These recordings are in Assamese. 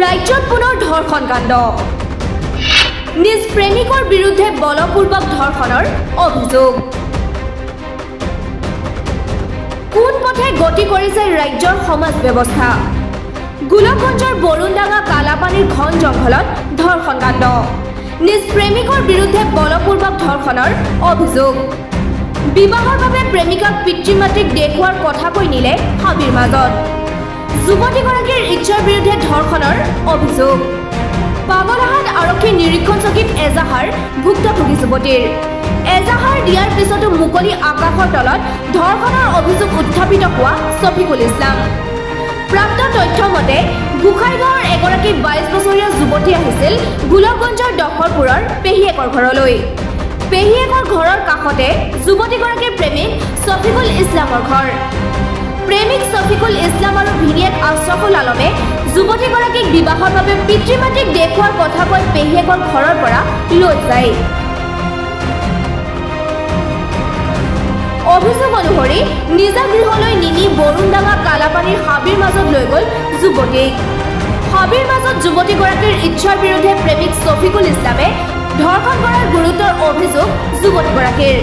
ৰাজ্যত পুনৰ ধৰ্ষণ কাণ্ড নিজ প্ৰেমিকৰ বিৰুদ্ধে বলপূৰ্বক ধৰ্ষণৰ অভিযোগ কোন পথে গতি কৰিছে ৰাজ্যৰ সমাজ ব্যৱস্থা গোলকগঞ্জৰ বৰুণডাঙা কালাপানীৰ ঘন জংঘলত ধৰ্ষণ কাণ্ড নিজ প্ৰেমিকৰ বিৰুদ্ধে বলপূৰ্বক ধৰ্ষণৰ অভিযোগ বিবাহৰ বাবে প্ৰেমিকাক পিতৃ-মাতৃক দেখুৱাৰ কথা কৈ নিলে হাবিৰ মাজত যুৱতীগৰাকীৰ ইচ্ছাৰ বিৰুদ্ধে ধৰ্ষণৰ অভিযোগ পাগলাহাট আৰক্ষী নিৰীক্ষণ চকীত এজাহাৰ ভুক্তভোগী যুৱতীৰ এজাহাৰ দিয়াৰ পিছতো মুকলি আকাশৰ তলত ধৰ্ষণৰ অভিযোগ উত্থাপিত হোৱা শফিকুল ইছলাম প্ৰাপ্ত তথ্য মতে গোসাইগাঁৱৰ এগৰাকী 22 বছৰীয়া যুৱতী আহিছিল গোলকগঞ্জৰ দখৰপুৰৰ পেহীয়েকৰ ঘৰলৈ পেহীয়েকৰ ঘৰৰ কাষতে যুৱতীগৰাকীৰ প্ৰেমিক শফিকুল ইছলামৰ ঘৰ প্ৰেমিক শফিকুল ইছলাম আৰু ভিনিয়েক আশ্ৰফুল আলমে যুৱতীগৰাকীক বিবাহৰ বাবে পিতৃ-মাতৃক দেখুৱাৰ কথা কৈ পেহীয়েকৰ ঘৰৰ পৰা লৈ যায় অভিযোগ অনুসৰি নিজা গৃহলৈ নিনি বৰুণডাঙা কালাপানীৰ হাবিৰ মাজত লৈ গ'ল যুৱতীক হাবিৰ মাজত যুৱতীগৰাকীৰ ইচ্ছাৰ বিৰুদ্ধে প্ৰেমিক শফিকুল ইছলামে ধৰ্ষণ কৰাৰ গুৰুতৰ অভিযোগ যুৱতীগৰাকীৰ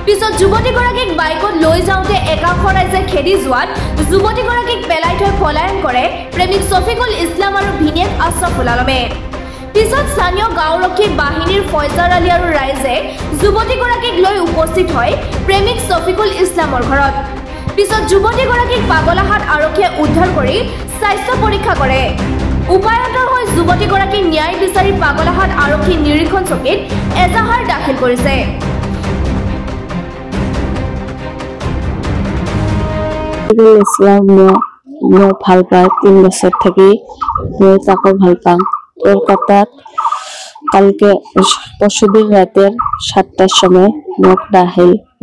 পিছত যুৱতীগৰাকীক বাইকত লৈ যাওঁতে একাংশ ৰাইজে খেদি যোৱাত যুৱতীগৰাকীক পেলাই থৈ পলায়ন কৰে প্ৰেমিক শফিকুল ইছলাম আৰু ভিনিয়েক আশ্ৰফুল আলমে পিছত স্থানীয় গাঁওৰক্ষী বাহিনীৰ ফয়জাৰ আলী আৰু ৰাইজে যুৱতীগৰাকীক লৈ উপস্থিত হয় প্ৰেমিক শফিকুল ইছলামৰ ঘৰত পিছত যুৱতীগৰাকীক পাগলাহাট আৰক্ষীয়ে উদ্ধাৰ কৰি স্বাস্থ্য পৰীক্ষা কৰে উপায়ন্তৰ হৈ যুৱতীগৰাকীক ন্যায় বিচাৰি পাগলাহাট আৰক্ষী নিৰীক্ষণ চকীত এজাহাৰ দাখিল কৰিছে মই ভাল পাওঁ 3 বছৰ থাকি মই তাকে ভাল পাওঁ কলকাতাত কালকে পরশুদিন রাতের 7টার সময় মোক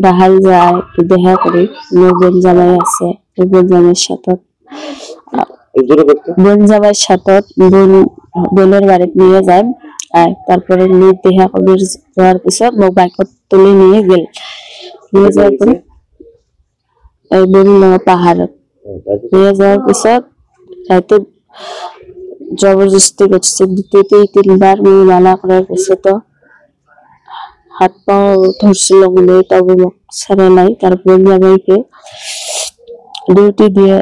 ডাহাল যায় দেখা করি মোর বোন জামাই আছে বোন জামাইয়ের সাথে বোনের বাড়িতে নিয়ে যায় আর তারপরে নিয়ে দেখা করি যাওয়ার পিছত মোক বাইকত তুলে নিয়ে গেল নিয়ে যাওয়ার পরে এই বরুণডাঙা পাহাড়ত নিয়ে যাওয়ার পিছত রাতে জবরদস্তি করছে 2-3বার মেয়ে মানা করার পিছত হাত পাও ধরছিল বলে তবে মোক ছাড়ে নাই তারপর জামাইকে ডিউটি দিয়ে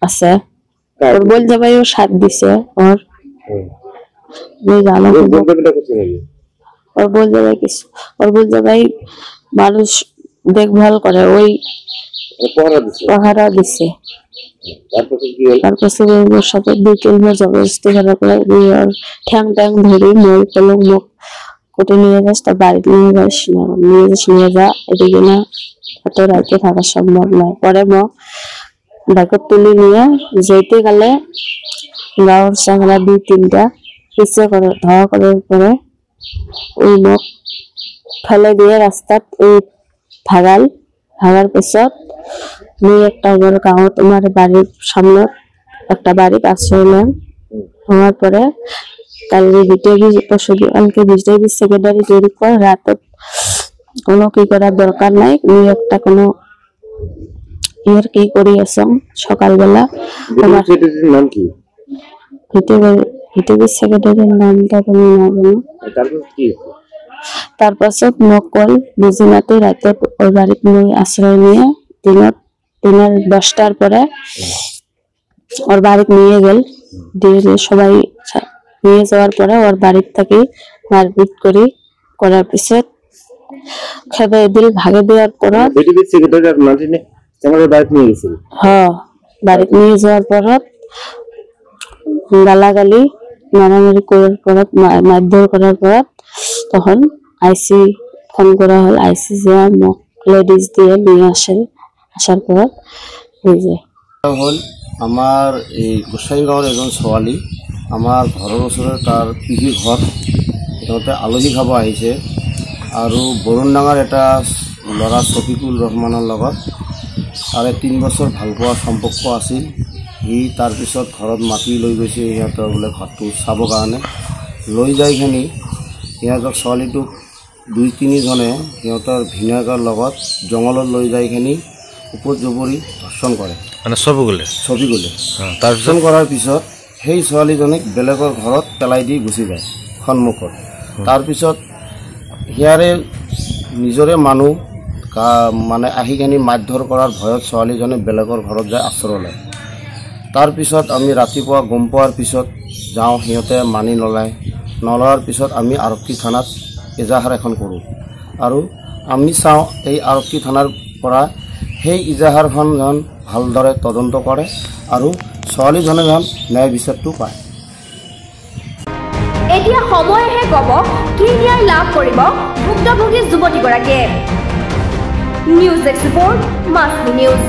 আছে আর বল জামাইও সাথ দিছে আর ওই জানা আর বল জামাই কিছু আর বল জামাই মানুষ দেখভাল করে ওই পাহারা দিছে তারপর ওর সাথে 2-3 বার জবরদস্তি করার পরে আর ঠ্যাং ধরে মই কলম মুখ কোটে নিয়ে যাস তার বাড়িতে নিয়ে যা এদিকে না এত রাতে থাকা সম্ভব নয় পরে মোক বাইকত তুলে নিয়ে যেতে গেলে গাঁৱৰ চাংলা 2-3টা পিছে করে ধোয়া করার পরে ওই মোক ফেলে দিয়ে রাস্তাত ওই ভাগার পিছত मैं একটা বড় গাঁও তোমার বাড়ির সামনে একটা বাড়ি আশ্রয় নেন হওয়ার পরে কালকে কালকে বিজেপি সেক্রেটারি তৈরি করে রাতে কোনো কি করার দরকার নাই তুমি একটা কোনো ইয়ার কি করি আসম সকালবেলা তোমার নাম কি বিজেপি সেক্রেটারির নামটা তুমি না জানো তারপর নকল বুঝিনাতে রাতে ওই বাড়িতে নিয়ে আশ্রয় নিয়ে দিনের 10টার পরে ওর বাড়িতে নিয়ে গেল দিয়ে সবাই নিয়ে যাওয়ার পরে ওর বাড়ির থেকে মারপিট করার পিছত খেবে দিল ভাগে দেওয়ার পর বিজেপি সেক্রেটারি মার্টিনে আমাদের বাড়িতে নিয়ে গেছিল হ্যাঁ বাড়িতে নিয়ে যাওয়ার পর গালাগালি মারামারি করার পর মারধর করার পর তখন আইসি ফোন করা হল আইসি যে লেডিজ দিয়ে নিয়ে আসার পর হল আমার এই গোসাইগাঁৱৰ এজন ছোৱালী আমাৰ ঘৰৰ ওচৰৰ তাৰ পিহি ঘৰ সিহঁতে আলহী খাব আহিছে আৰু বৰুণডাঙাৰ এটা ল'ৰা শফিকুল ৰহমানৰ লগত তাৰে 3 বছৰ ভালপোৱা সম্পৰ্ক আছিল সি তাৰপিছত ঘৰত মাতি লৈ গৈছে সিহঁতৰ বোলে ঘৰটো চাবৰ কাৰণে লৈ যাইখিনি সিহঁতক ছোৱালীটোক 2-3 জনে সিহঁতৰ ভিনিয়েকৰ লগত জংঘলত লৈ যাইখিনি উপজবৰি ধৰ্ষণ কৰে মানে ছবি গলে তাৰপিছত কৰাৰ পিছত সেই ছোৱালীজনীক বেলেগৰ ঘৰত পেলাই দি গুচি যায় সন্মুখত। তাৰপিছত সিয়াৰে নিজৰে মানুহ মানে আহি কিনি মাৰধৰ কৰাৰ ভয়ত ছোৱালীজনী বেলেগৰ ঘৰত যায় আশ্ৰয় লয়। তাৰপিছত আমি ৰাতিপুৱা গম পোৱাৰ পিছত যাওঁ, সিহঁতে মানি নলোৱাৰ পিছত আমি আৰক্ষী থানাত এজাহাৰ এখন কৰোঁ আৰু আমি চাওঁ এই আৰক্ষী থানাৰ পৰা সেই ইজাহাৰখন যেন ভালদৰে তদন্ত কৰে আৰু ছোৱালীজনে যেন ন্যায় বিচাৰটো পায়। এতিয়া সময়হে ক'ব কি ন্যায় লাভ কৰিব ভুক্তভোগী যুৱতীগৰাকীয়ে। নিউজ এক্সপোৰ্ট মাছলি নিউজ।